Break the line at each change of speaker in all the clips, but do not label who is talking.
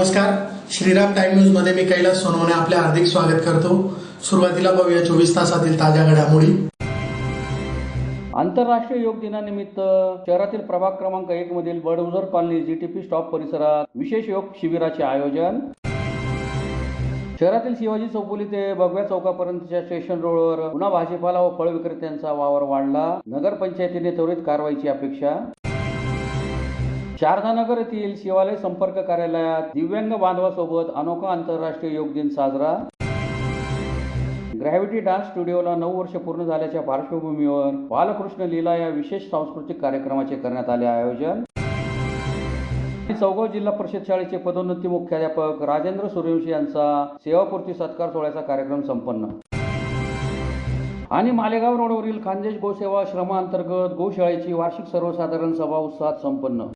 नमस्कार. Shriram time news मध्ये मी कैलास सोनवणे आपले हार्दिक स्वागत करतो. सुरुवातीला पाहूया 24 तासातील ताज्या घडामोडी.
आंतरराष्ट्रीय योग दिनानिमित्त शहरातील प्रभाग क्रमांक 1 मधील बडगुजर कॉलनी जीटीपी स्टॉप परिसरात विशेष योग शिबिराचे आयोजन. शहरातील शिवाजी चौफुली ते भगव्या चौकापर्यंतच्या स्टेशन रोडवर पुन्हा भाजीपाला व फळ विक्रेत्यांचा वावर वाढला. नगरपंचायतीने त्वरित कारवाईची अपेक्षा. शारदानगर येथील शिवालय संपर्क कार्यालयात दिव्यांग बांधवासोबत अनोखा आंतरराष्ट्रीय योग दिन साजरा. ग्रॅव्हिटी डान्स स्टुडिओला 9 वर्ष पूर्ण झाल्याच्या पार्श्वभूमीवर बालकृष्ण लीला या विशेष सांस्कृतिक कार्यक्रमाचे करण्यात आले आयोजन. चौगाव जिल्हा परिषद शाळेचे पदोन्नती मुख्याध्यापक राजेंद्र सूर्यवंशी यांचा सेवापूर्ती सत्कार सोहळ्याचा कार्यक्रम संपन्न. आणि मालेगाव रोडवरील खानदेश गोसेवा आश्रमाअंतर्गत गोशाळेची वार्षिक सर्वसाधारण सभा उत्साहात संपन्न.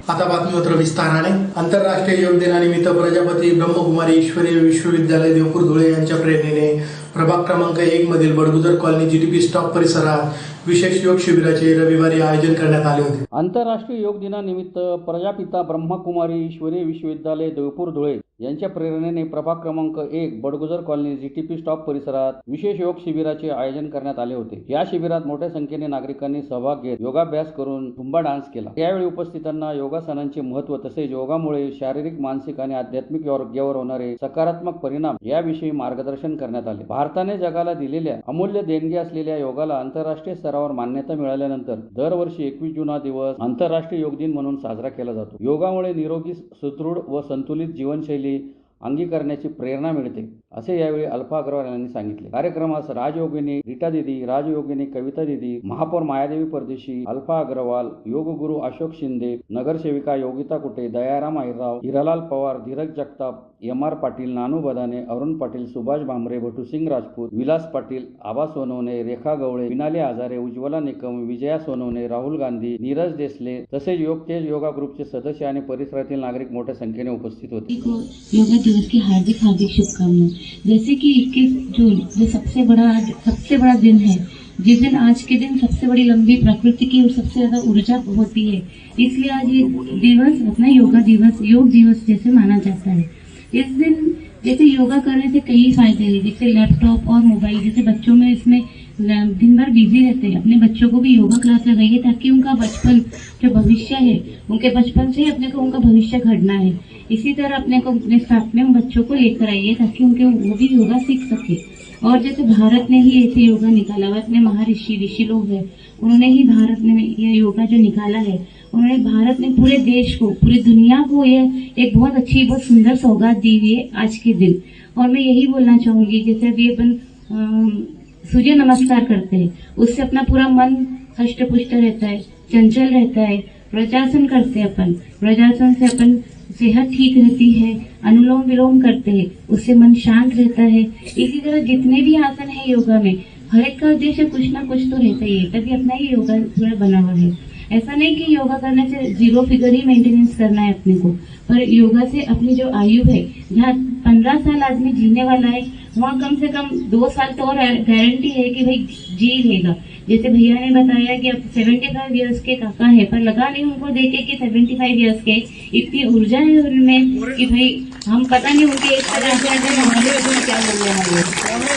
आता बातमीपत्र विस्ताराने. आंतरराष्ट्रीय योग दिनानिमित्त प्रजापती ब्रह्मकुमारी ईश्वरीय विश्वविद्यालय देवपूर धुळे यांच्या प्रेरणेने प्रभाग क्रमांक 1 मधील बडगुजर कॉलनी जीटीपी स्टॉप परिसरात विशेष योग शिबिराचे रविवारी आयोजन करण्यात आले होते.
आंतरराष्ट्रीय योग दिनानिमित्त प्रजापिता ब्रह्मकुमारी ईश्वरीय विश्वविद्यालय देवपूर धुळे यांच्या प्रेरणेने प्रभाग क्रमांक 1 बडगुजर कॉलनी जीटीपी स्टॉप परिसरात विशेष योग शिबिराचे आयोजन करण्यात आले होते. या शिबिरात मोठ्या संख्येने नागरिकांनी सहभाग घेत योगाभ्यास करून झुंबा डान्स केला. यावेळी उपस्थितांना योगासनांचे महत्त्व तसेच योगामुळे शारीरिक, मानसिक आणि आध्यात्मिक आरोग्यावर होणारे सकारात्मक परिणाम याविषयी मार्गदर्शन करण्यात आले. भारताने जगाला दिलेल्या अमूल्य देणगी असलेल्या योगाला आंतरराष्ट्रीय स्तरावर मान्यता मिळाल्यानंतर दरवर्षी 21 जून हा दिवस आंतरराष्ट्रीय योग दिन म्हणून साजरा केला जातो. योगामुळे निरोगी, सुदृढ व संतुलित जीवनशैली अंगीकारण्याची प्रेरणा मिळते, असे यावेळी अल्फा अग्रवाल यांनी सांगितले. कार्यक्रमास राजयोगिनी रीटा दिदी, राजयोगिनी कविता दिदी, महापौर मायादेवी परदेशी, अल्फा अग्रवाल, योगगुरू अशोक शिंदे, नगरसेविका योगिता कुटे, दयाराम अहिरराव, हिरालाल पवार, धीरज जगताप, एम.आर. पाटील, नानू बदाने, अरुण पाटील, सुभाष भामरे, भटूसिंग राजपूत, विलास पाटील, आबा सोनवणे, रेखा गवळे, विनाली आजारे, उज्ज्वला निकम, विजया सोनवणे, राहुल गांधी, नीरज देसले तसेच योग तेज योगा ग्रुपचे सदस्य आणि परिसरातील नागरिक मोठ्या संख्येने उपस्थित होते.
योगा दिवस की हार्दिक शुभकामनाएं. जैसे कि 21 जून जो सबसे बड़ा दिन है, जिस दिन आज के दिन सबसे बड़ी लंबी प्रकृति की और सबसे ज्यादा ऊर्जा होती है, इसलिए आज ये दिवस अपना योग दिवस जैसे माना जाता है. इस दिन जैसे योगा करने से कई फायदे हैं, जैसे लैपटॉप और मोबाइल, जैसे बच्चों में इसमें दिन भर बिजी रहते हैं. अपने बच्चों को भी योगा क्लास लगाइए ताकि उनका बचपन जो भविष्य है, उनके बचपन से ही अपने को उनका भविष्य घड़ना है. इसी तरह अपने को अपने साथ में बच्चों को लेकर आइए ताकि वो भी योगा सीख सके. और जैसे भारत ने ही ऐसे योगा निकाला हुआ, अपने ऋषि लोग हैं, उन्होंने ही भारत में ये योगा जो निकाला है, उन्होंने भारत में पूरे देश को, पूरी दुनिया को ये एक बहुत सुंदर सौगात दी हुई है आज के दिन. और मैं यही बोलना चाहूंगी, जैसे अभी अपन सूर्य नमस्कार करते हैं, उससे अपना पूरा मन हष्ट पुष्ट रहता है, चंचल रहता है. वज्रासन करते हैं अपन, वज्रासन से अपन सेहत ठीक रहती है. अनुलोम विलोम करते हैं, उससे मन शांत रहता है. इसी तरह जितने भी आसन है योगा में, हर एक का उद्देश्य कुछ ना कुछ तो रहता ही है, तभी अपना ही योगा पूरा बना हुआ है. ऐसा नहीं कि योगा करने से 0 फिगर ही मेंटेनेंस करना है अपने को, पर योगा से अपनी जो आयु है, जहाँ 15 साल आदमी जीने वाला है, वहाँ कम से कम 2 साल तो और गारंटी है कि भाई जी लेगा. जैसे भैया ने बताया कि अब 75 इयर्स के काका है, पर लगा नहीं उनको देखे कि 75 इयर्स के, इतनी ऊर्जा है उनमें कि भाई हम पता नहीं उनके एक तरह क्या बोलने वाले.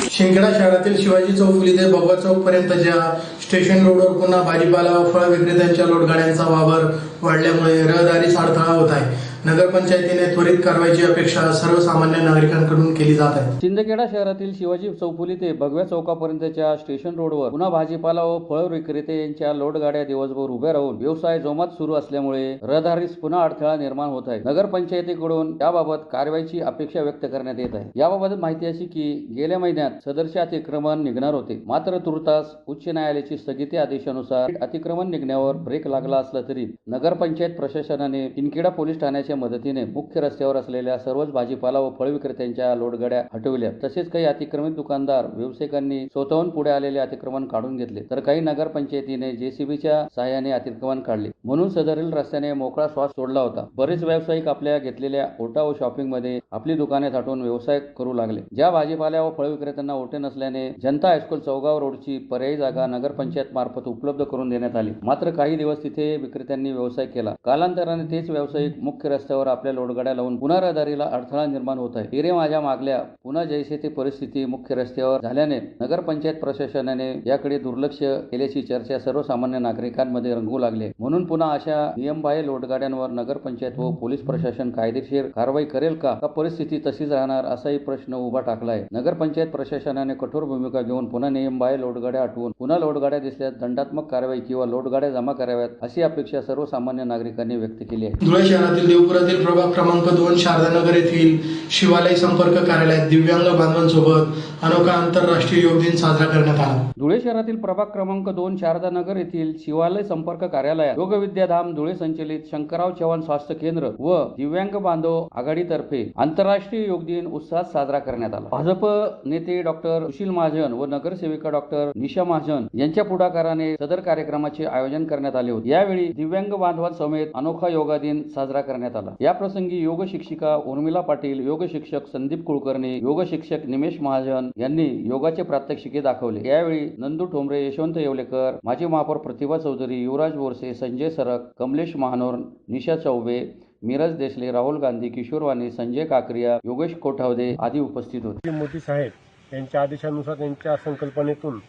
शिंदखेडा शहरातील शिवाजी चौफुली ते भगवा चौक पर्यंतच्या स्टेशन रोडवर पुन्हा भाजीपाला व फळ विक्रेत्यांच्या लोटगाड्यांचा वावर वाढल्यामुळे रहदारीस अडथळा होत आहे. नगरपंचायतीने त्वरित कारवाईची अपेक्षा सर्वसामान्य नागरिकांकडून केली जात आहे.
शिंदखेडा शहरातील शिवाजी चौफुली ते भगव्या चौकापर्यंतच्या स्टेशन रोडवर पुन्हा भाजीपाला व फळ विक्रेते यांच्या लोटगाड्या दिवसभर उभ्या राहून व्यवसाय जोमात सुरू असल्यामुळे रहदारीस पुन्हा अडथळा निर्माण होत आहे. नगरपंचायतीकडून याबाबत कारवाईची अपेक्षा व्यक्त करण्यात येत आहे. याबाबत माहिती अशी की गेल्या महिन्यात सदरचे अतिक्रमण निघणार होते, मात्र तुर्तास उच्च न्यायालयाची स्थगिती आदेशानुसार अतिक्रमण निघण्यावर ब्रेक लागला असला तरी नगरपंचायत प्रशासनाने शिंदखेडा पोलीस ठाण्याच्या मदतीने मुख्य रस्त्यावर असलेल्या सर्वच भाजीपाला व फळ विक्रेत्यांच्या लोटगाड्या हटवल्या. तसेच काही अतिक्रमित दुकानदार व्यावसायिकांनी स्वतःहून पुढे आलेले अतिक्रमण काढून घेतले, तर काही नगरपंचायतीने जेसीबीच्या सहाय्याने अतिक्रमण काढले. म्हणून सदरील रस्त्याने मोकळा श्वास सोडला होता. बरेच व्यावसायिक आपल्या घेतलेल्या ओटा व शॉपिंग मध्ये आपली दुकाने थाटून व्यवसाय करू लागले. ज्या भाजीपाला व फळ विक्रेत्यांना ओटे नसल्याने जनता हायस्कूल चौगाव रोडची पर्यायी जागा नगरपंचायत मार्फत उपलब्ध करून देण्यात आली. मात्र काही दिवस तिथे विक्रेत्यांनी व्यवसाय केला. कालांतराने तेच व्यावसायिक मुख्य रस्त्यावर आपल्या लोडगाड्या लावून पुन्हा रहदारीला अडथळा निर्माण होत आहे. हिरे माझ्या मागल्या पुन्हा जैसे ते परिस्थिती मुख्य रस्त्यावर झाल्याने नगरपंचायत प्रशासनाने याकडे दुर्लक्ष केल्याची चर्चा सर्वसामान्य नागरिकांमध्ये रंगू लागली. म्हणून पुन्हा अशा नियमबाह्य लोडगाड्यांवर नगरपंचायत व पोलीस प्रशासन कायदेशीर कारवाई करेल का परिस्थिती तशीच राहणार असाही प्रश्न उभा टाकला आहे. नगरपंचायत प्रशासनाने कठोर भूमिका घेऊन पुन्हा नियमबाह्य लोडगाड्या हटवून पुन्हा लोडगाड्या दिसल्यास दंडात्मक कारवाई किंवा लोडगाड्या जमा कराव्यात अशी अपेक्षा सर्वसामान्य नागरिकांनी व्यक्त केली आहे.
धुळे शहरातील देवपुरातील प्रभाग क्रमांक 2 शारदानगर येथील शिवालय संपर्क कार्यालयात दिव्यांग बांधवांसोबत अनोखा आंतरराष्ट्रीय योग दिन साजरा करण्यात आला.
धुळे शहरातील प्रभाग क्रमांक 2 शारदानगर येथील शिवालय संपर्क कार्यालयात योग विद्याधाम धुळे संचलित शंकरराव चव्हाण स्वास्थ्य केंद्र व दिव्यांग बांधव आघाडीतर्फे आंतरराष्ट्रीय योग दिन उत्साहात साजरा करण्यात आला. भाजप नेते डॉक्टर सुशील महाजन व नगरसेविका डॉक्टर निशा महाजन यांच्या पुढाकाराने सदर कार्यक्रमाचे आयोजन करण्यात आले होते. यावेळी दिव्यांग बांधवांसमेत अनोखा योगा दिन साजरा करण्यात आला. या प्रसंगी योग शिक्षिका उर्मिला पाटील, योग शिक्षक संदीप कुलकर्णी, योग शिक्षक निमेश महाजन यांनी योगाचे प्रात्यक्षिके दाखवले. यावेळी नंदू ठोंबरे, यशवंत येवलेकर, माजी महापौर प्रतिभा चौधरी, युवराज बोरसे, संजय सरक, कमलेश महानोर, निशा चौबे, मिरज देशले, राहुल गांधी, किशोर वाणी, संजय काकरिया, योगेश कोठावदे आदी उपस्थित होते.
मोदी साहेब यांच्या आदेशानुसार त्यांच्या संकल्पनेतून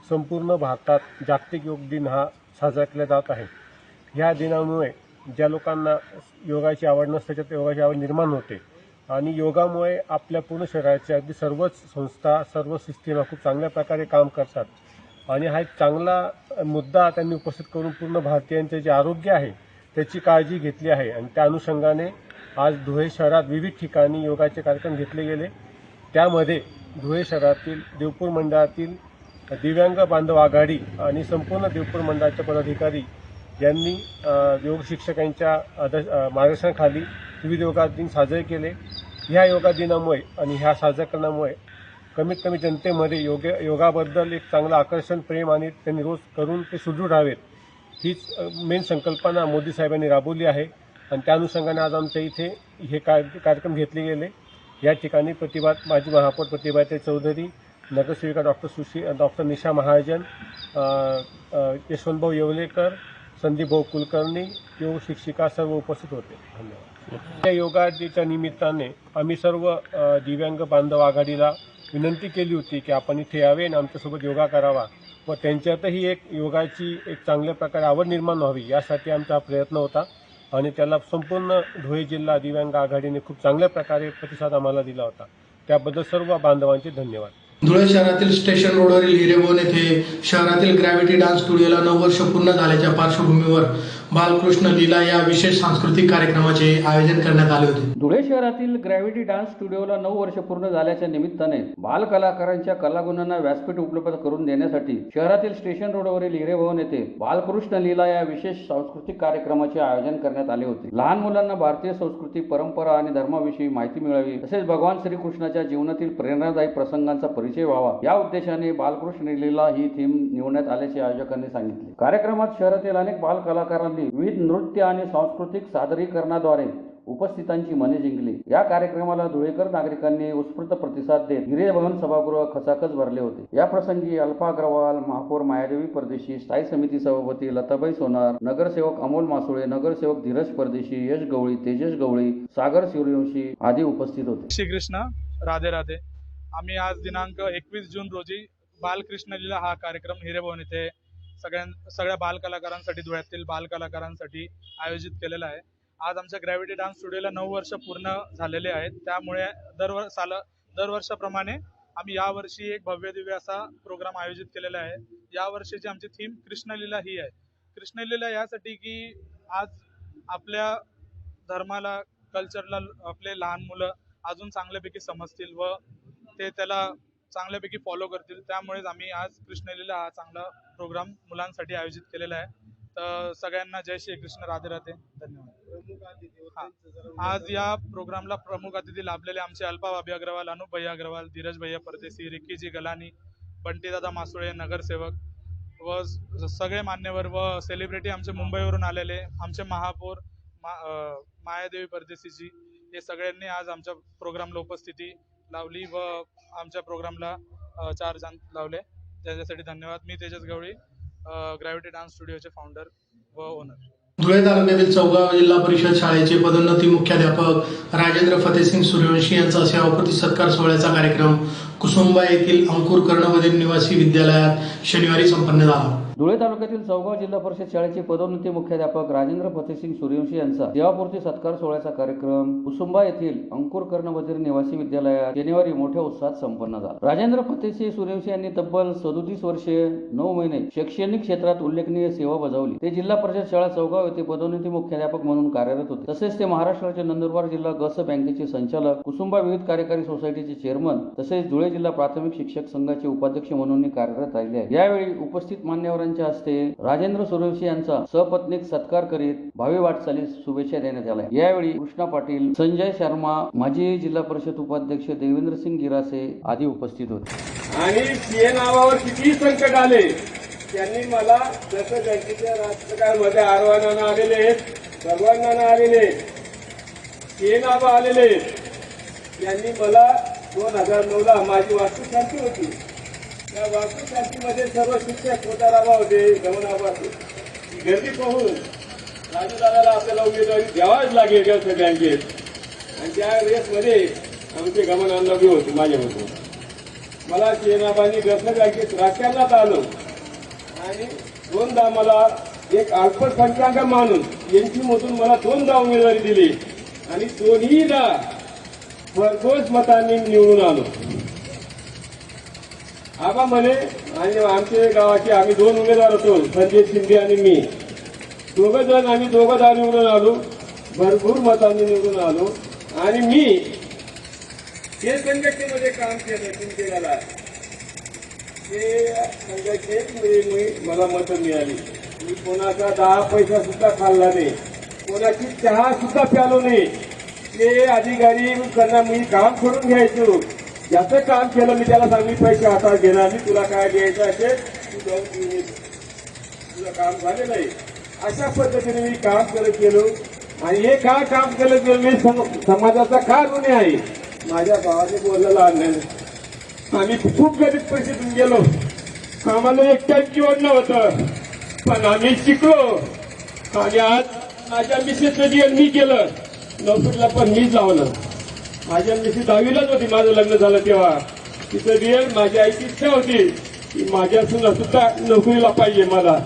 संपूर्ण भारतात जागतिक योग दिन हा साजरा केला जात आहे. ह्या दिनामुळे ज्या लोकांना योगाची आवड नसते त्यात योगाची आवड निर्माण होते आणि योगामुळे आपल्या पूर्ण शरीराच्या अगदी सर्वच संस्था, सर्व सिस्टीम खूप चांगल्या प्रकारे काम करतात आणि हा एक चांगला मुद्दा त्यांनी उपस्थित करून पूर्ण भारतीयांचे जे आरोग्य आहे त्याची काळजी घेतली आहे आणि त्या अनुषंगाने आज धुळे शहरात विविध ठिकाणी योगाचे कार्यक्रम घेतले गेले. त्यामध्ये धुळे शहरातील देवपूर मंडळातील दिव्यांग बांधव आघाडी आणि संपूर्ण देवपूर मंडळाचे पदाधिकारी यांनी योग शिक्षकांच्या मार्गदर्शनाखाली विविध योगा दिन साजरे केले. ह्या योगा दिनामुळे आणि ह्या साजरा करण्यामुळे कमीत कमी जनतेमध्ये योगाबद्दल एक चांगलं आकर्षण, प्रेम आणि त्यांनी रोज करून ते सुदृढ राहावेत हीच मेन संकल्पना मोदी साहेबांनी राबवली आहे आणि त्या अनुषंगाने आज आमच्या इथे हे कार्यक्रम घेतले गेले. या ठिकाणी माजी महापौर प्रतिभाताई चौधरी, नगरसेविका डॉक्टर निशा महाजन, यशवंतभाऊ येवलेकर, संदीपभाऊ कुलकर्णी, योग शिक्षिका सर्व उपस्थित होते. धन्यवाद. या योगा दिनाच्या निमित्ताने आम्ही सर्व दिव्यांग बांधव आघाडीला विनंती केली होती की आपण इथे यावे आणि आमच्यासोबत योगा करावा व त्यांच्यातही एक योगाची एक चांगल्या प्रकारे आवड निर्माण व्हावी यासाठी आमचा प्रयत्न होता आणि त्याला संपूर्ण धुळे जिल्हा दिव्यांग आघाडीने खूप चांगल्या प्रकारे प्रतिसाद आम्हाला दिला होता. त्याबद्दल सर्व बांधवांचे धन्यवाद.
धुळे शहरातील स्टेशन रोडवरील हिरेबोन येथे शहरातील ग्रॅव्हिटी डान्स स्टुडिओला 9 वर्ष पूर्ण झाल्याच्या पार्श्वभूमीवर बालकृष्ण लीला या विशेष सांस्कृतिक कार्यक्रमाचे आयोजन करण्यात आले होते.
धुळे शहरातील ग्रॅव्हिटी डान्स स्टुडिओला 9 वर्ष पूर्ण झाल्याच्या निमित्ताने बाल कलाकारांच्या कलागुणांना व्यासपीठ उपलब्ध करून देण्यासाठी शहरातील स्टेशन रोडवरील हिरेभवन येथे बालकृष्ण लीला या विशेष सांस्कृतिक कार्यक्रमाचे आयोजन करण्यात आले होते. लहान मुलांना भारतीय संस्कृती, परंपरा आणि धर्माविषयी माहिती मिळावी तसेच भगवान श्रीकृष्णाच्या जीवनातील प्रेरणादायी प्रसंगांचा परिचय व्हावा या उद्देशाने बालकृष्ण लीला ही थीम निवडण्यात आल्याचे आयोजकांनी सांगितले. कार्यक्रमात शहरातील अनेक बाल कलाकारांनी विविध नृत्य आणि सांस्कृतिक सादरीकरणाद्वारे उपस्थितांची मने जिंकली. या कार्यक्रमाला धुळेकर नागरिकांनी उत्स्फूर्त प्रतिसाद देत हिरेभवन सभागृह खचाखच भरले होते. या प्रसंगी अल्फा अग्रवाल, महापौर मायादेवी परदेशी, स्थायी समिती सभापती लताबाई सोनार, नगरसेवक अमोल मासुळे, नगरसेवक धीरज परदेशी, यश गवळी, तेजस गवळी, सागर सूर्यवंशी आदी उपस्थित होते.
श्रीकृष्ण राधे राधे. आम्ही आज दिनांक 21 जून रोजी बालकृष्ण लीला हा कार्यक्रम हिरेभवन येथे सगळ्या बाल कलाकारांसाठी, धुळ्यातील बाल कलाकारांसाठी आयोजित केलेला आहे. आज आमच्या ग्रॅव्हिटी डान्स स्टुडिओला 9 वर्ष पूर्ण झालेले आहेत. त्यामुळे दरवर्षाप्रमाणे आम्ही यावर्षी एक भव्य दिव्य असा प्रोग्राम आयोजित केलेला आहे. यावर्षीची आमची थीम कृष्णलीला ही आहे. कृष्णलीला यासाठी की आज आपल्या धर्माला, कल्चरला आपले लहान मुलं अजून चांगल्यापैकी समजतील व ते त्याला चांगल्यापैकी फॉलो करतील. त्यामुळेच आम्ही आज कृष्णलीला हा चांगला प्रोग्राम मुलांसाठी आयोजित केलेला आहे. तर सगळ्यांना जय श्री कृष्ण, राधे राधे, धन्यवाद. आज या प्रोग्रामला प्रमुख अतिथी लाभलेले आमचे अल्पा भाभी अग्रवाल, अनूप भैया अग्रवाल, धीरज भैया परदेशी, रिक्कीजी गलानी, बंटीदादा मासुळे नगरसेवक व सगळे मान्यवर व सेलिब्रिटी आमचे मुंबईवरून आलेले, आमचे महापौर मायादेवी परदेशीजी, हे सगळ्यांनी आज आमच्या प्रोग्रामला उपस्थिती लावली व आमच्या प्रोग्रामला 4 चांद लावले. त्याच्यासाठी धन्यवाद. मी तेजस गवळी, ग्रॅव्हिटी डान्स स्टुडिओचे फाउंडर व ओनर.
धुळे तालुक्यातील चौगाव जिल्हा परिषद शाळेचे पदोन्नती मुख्याध्यापक राजेंद्र फतेसिंग सूर्यवंशी यांचा सेवाकृती सत्कार सोहळ्याचा कार्यक्रम कुसुंबा येथील अंकुर कर्णबधिर निवासी विद्यालयात शनिवारी संपन्न झाला.
धुळे तालुक्यातील चौगाव जिल्हा परिषद शाळेचे पदोन्नती मुख्याध्यापक राजेंद्र फतेसिंग सूर्यवंशी यांचा सेवापूर्ती सत्कार सोहळ्याचा कार्यक्रम कुसुंबा येथील अंकुर कर्णबधिर निवासी विद्यालयात शनिवारी मोठ्या उत्साहात संपन्न झाला. राजेंद्र फतेसिंग सूर्यवंशी यांनी तब्बल 37 वर्षे 9 महिने शैक्षणिक क्षेत्रात उल्लेखनीय सेवा बजावली. ते जिल्हा परिषद शाळा चौगाव येथे पदोन्नती मुख्याध्यापक म्हणून कार्यरत होते. तसेच ते महाराष्ट्राचे नंदुरबार जिल्हा गस बँकेचे संचालक, कुसुंबा विविध कार्यकारी सोसायटीचे चेअरमन तसेच धुळे जिल्हा प्राथमिक शिक्षक संघाचे उपाध्यक्ष म्हणून कार्यरत राहिले आहेत. यावेळी उपस्थित मान्यवरांच्या हस्ते राजेंद्र सूर्यवंशी यांचा सपत्नीक सत्कार करीत भावी वाटचालीस शुभेच्छा देण्यात आल्या. यावेळी कृष्णा पाटील, संजय शर्मा, माजी जिल्हा परिषद उपाध्यक्ष देवेंद्र सिंग गिरासे आदी उपस्थित होते.
आणि सीए नावावर किती संकट आले त्यांनी मला जसं बँकेच्या राजकारणामध्ये आरवानानं आलेले आहेत, भगवानानं आलेले सीए नाव आलेले त्यांनी मला 2009ला माझी वास्तुशांती होती. त्या वास्तुशांतीमध्ये सर्व शिक्षक खोताराबा होते, गमनाबा होते. गर्दी पाहून राजूदादाला आपल्याला उमेदवारी द्यावाच लागेल गस बँकेत. आणि त्या रेसमध्ये आमचे गमनांना बी होते माझ्याबरोबर. मला सेनाबानी गस बँकेत राजकारणात आलो आणि 2दा मला एक अल्पसंख्याक माणूस यांची मला 2दा उमेदवारी दिली आणि दोन्हीदा भरघोस मतांनी निवडून आलो. आबा म्हणे आणि आमच्या गावाचे आम्ही 2 उमेदवार होतो, संजय शिंदे आणि मी. आम्ही दोघंदा निवडून आलो, भरपूर मतांनी निवडून आलो. आणि मी हे संघटनेमध्ये काम केलं शिंदेला. ते संघटनेत मला मतं मिळाली. मी कोणाचा 10 पैसा सुद्धा खाल्ला नाही, कोणाची चहा सुद्धा प्यालो नाही. ते अधिकारी त्यांना मी काम करून घ्यायचो. ज्याचं काम केलं मी त्याला सांगली पैसे हातात घेणार, मी तुला काय द्यायचं असेल तू जाऊन घेऊन ये, तुझं काम झालं नाही. अशा पद्धतीने मी काम करत गेलो. आणि हे का काम केलं तर मी समाजाचा का ऋणी आहे. माझ्या भावाने बोललेलं आणलं, आम्ही खूप गरीब परिस्थितीतून गेलो, आम्हाला एक टाइम जेवण नव्हतं, पण आम्ही शिकलो. आणि आज माझ्या मिसेसचं जीवन मी केलं, नोकरीला पण मीच लावलं. माझ्या मिसेस 10वीलाच होती, माझं लग्न झालं तेव्हा. तिचं रिअल माझी आईची इच्छा होती की माझ्या सुना सुद्धा नोकरीला पाहिजे मला.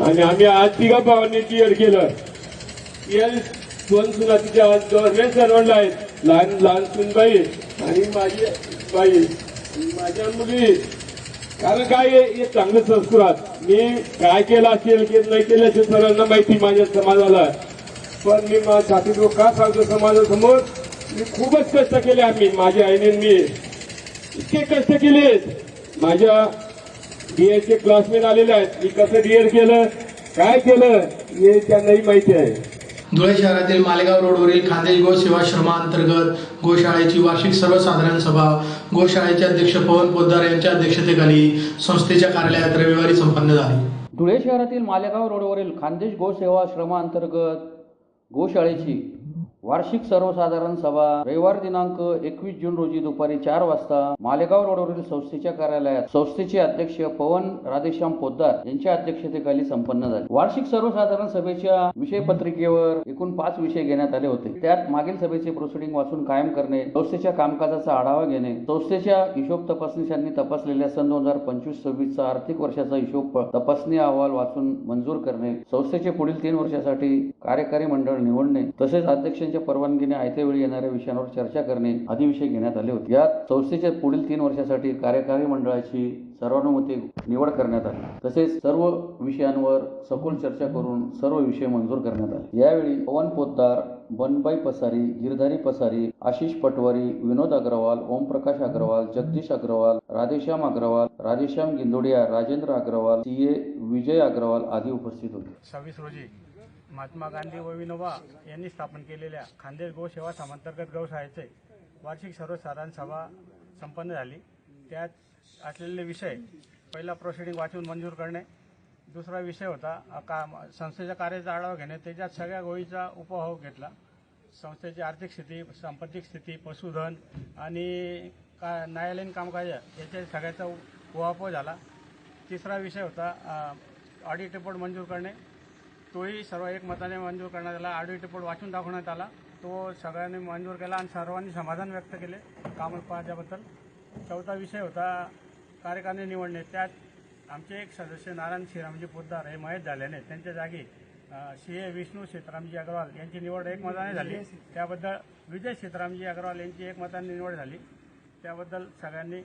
आणि आम्ही आज 3 भावांनी क्लिअर केलं. 2 सुना तिच्या आज गव्हर्नमेंट सर्वंट आहेत, लहान लहान सुनबाई आणि माझी बाई, माझ्या मुली. कारण काय हे चांगलं संस्कृत मी काय केलं असेल की नाही केल्याचे सर्वांना माहिती माझ्या समाजाला. पण मी माझ्या छातीत का सांगतो समाजासमोर, मी खूपच कष्ट केले. आम्ही माझ्या आईने मी इतके कष्ट केले. माझ्या डीएडचे क्लासमेट आलेले आहेत, मी कसं डीएड केलं, काय केलं हे त्यांनाही माहिती आहे.
धुळे शहरातील मालेगाव रोडवरील खानदेश गो सेवाश्रमांतर्गत गोशाळेची वार्षिक सर्वसाधारण सभा गोशाळेचे अध्यक्ष पवन पोद्दार यांच्या अध्यक्षतेखाली संस्थेच्या कार्यालयात रविवारी संपन्न झाली.
धुळे शहरातील मालेगाव रोडवरील खानदेश गोसेवाश्रमांतर्गत गोशाळेची वार्षिक सर्वसाधारण सभा रविवार दिनांक 21 जून रोजी दुपारी 4 वाजता मालेगाव रोडवरील संस्थेच्या कार्यालयात संस्थेचे अध्यक्ष पवन राधेश्याम पोद्दार यांच्या अध्यक्षतेखाली संपन्न झाली. वार्षिक सर्वसाधारण सभेच्या विषयपत्रिकेवर एकूण 5 विषय घेण्यात आले होते. त्यात मागील सभेचे प्रोसिडिंग वाचून कायम करणे, संस्थेच्या कामकाजाचा आढावा घेणे, संस्थेच्या हिशोब तपासणीशांनी तपासलेल्या सन 2025-26 चा आर्थिक वर्षाचा हिशोब तपासणी अहवाल वाचून मंजूर करणे, संस्थेचे पुढील 3 वर्षासाठी कार्यकारी मंडळ निवडणे तसेच अध्यक्ष परवानगीने आयत्या वेळी येणाऱ्या विषयांवर चर्चा करणे आदी विषय घेण्यात आले होते. यात संस्थेच्या पुढील 3 वर्षासाठी कार्यकारी मंडळाची सर्वानुमते निवड करण्यात आली. तसेच सर्व विषयांवर सखोल चर्चा करून सर्व विषय मंजूर करण्यात आले. यावेळी पवन पोद्दार, बनबाई पसारी, गिरधारी पसारी, आशिष पटवारी, विनोद अग्रवाल, ओमप्रकाश अग्रवाल, जगदीश अग्रवाल, राधेश्याम अग्रवाल, राधेश्याम गिंदोडिया, राजेंद्र अग्रवाल, सीए विजय अग्रवाल आदी उपस्थित होते.
26 रोजी महात्मा गांधी व विनोबा यांनी स्थापन केलेल्या खानदेश गोसेवा समांतर्गत गौशाळेचे वार्षिक सर्वसाधारण सभा संपन्न झाली. त्यात असलेले विषय, पहिला प्रोसिडिंग वाचून मंजूर करणे, दुसरा विषय होता संस्थेच्या कार्याचा आढावा घेणे. त्याच्यात सगळ्या गोष्टीचा उपभोग घेतला. संस्थेची आर्थिक स्थिती, सांपत्तिक स्थिती, पशुधन आणि न्यायालयीन कामकाज याच्या सगळ्याचा उहापोह झाला. तिसरा विषय होता ऑडिट रिपोर्ट मंजूर करणे. तोही सर्व एकमताने मंजूर करण्यात आला. ऑडिट रिपोर्ट वाचून दाखवण्यात आला. तो सगळ्यांनी मंजूर केला आणि सर्वांनी समाधान व्यक्त केले कामकाजाबद्दल. चौथा विषय होता कार्यकारिणी निवडणे. त्यात आमचे एक सदस्य नारायण श्रीरामजी पोद्दार हे मयत झाल्याने त्यांच्या जागी CA विष्णू सीतारामजी अग्रवाल यांची निवड एकमताने झाली. त्याबद्दल विजय सीतारामजी अग्रवाल यांची एकमताने निवड झाली. त्याबद्दल सगळ्यांनी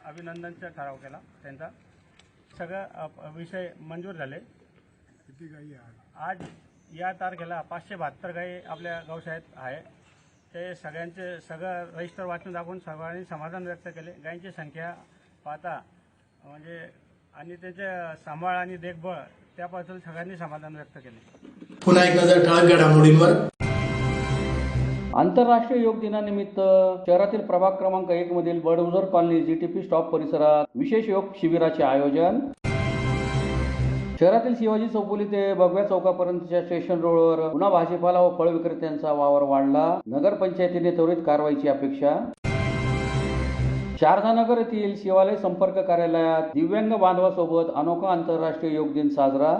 अभिनंदनचा ठराव केला त्यांचा. सगळं विषय मंजूर झाले. आज या तारखेला 572 गायी आपल्या गौशाळेत आहे. ते सगळं रजिस्टर वाचून दाखवून सर्वांनी समाधान व्यक्त केले. गायींची संख्या पाहता म्हणजे आणि त्याचे सांभाळ आणि देखभाल त्याबद्दल सगळ्यांनी समाधान व्यक्त केले.
पुन्हा एक नजर ठळक घडामोडींवर.
आंतरराष्ट्रीय योग दिनानिमित्त शहरातील प्रभाग क्रमांक 1 मधील बडगुजर कॉलनी GTP स्टॉप परिसरात विशेष योग शिबिराचे आयोजन. शहरातील शिवाजी चौफुली ते भगव्या चौकापर्यंतच्या स्टेशन रोडवर पुन्हा भाजीपाला व फळ विक्रेत्यांचा वावर वाढला. नगरपंचायतीने त्वरित कारवाईची अपेक्षा. शारदानगर येथील शिवालय संपर्क कार्यालयात दिव्यांग बांधवासोबत अनोखा आंतरराष्ट्रीय योग दिन साजरा.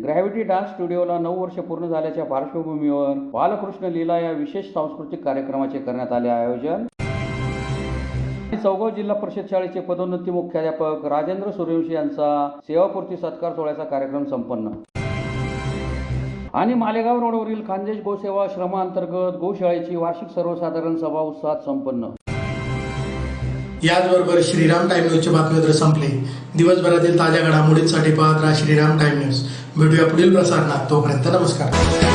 ग्रॅव्हिटी डान्स स्टुडिओला 9 वर्ष पूर्ण झाल्याच्या पार्श्वभूमीवर बालकृष्ण लीला या विशेष सांस्कृतिक कार्यक्रमाचे करण्यात आले आयोजन. चौगाव जिल्हा परिषद शाळेचे पदोन्नती मुख्याध्यापक राजेंद्र सूर्यवंशी यांचा सेवापूर्ती सत्कार सोहळ्याचा कार्यक्रम संपन्न. आणि मालेगाव रोडवरील खानदेश गोसेवा आश्रमाअंतर्गत गोशाळेची वार्षिक सर्वसाधारण सभा उत्साहात संपन्न.
याचबरोबर श्रीराम टाइम न्यूजचे बातमीपत्र संपले. दिवसभरातील ताज्या घडामोडींसाठी पाहत राहा श्रीराम टाइम न्यूज. भेटूया पुढील प्रसारणात. तोपर्यंत नमस्कार.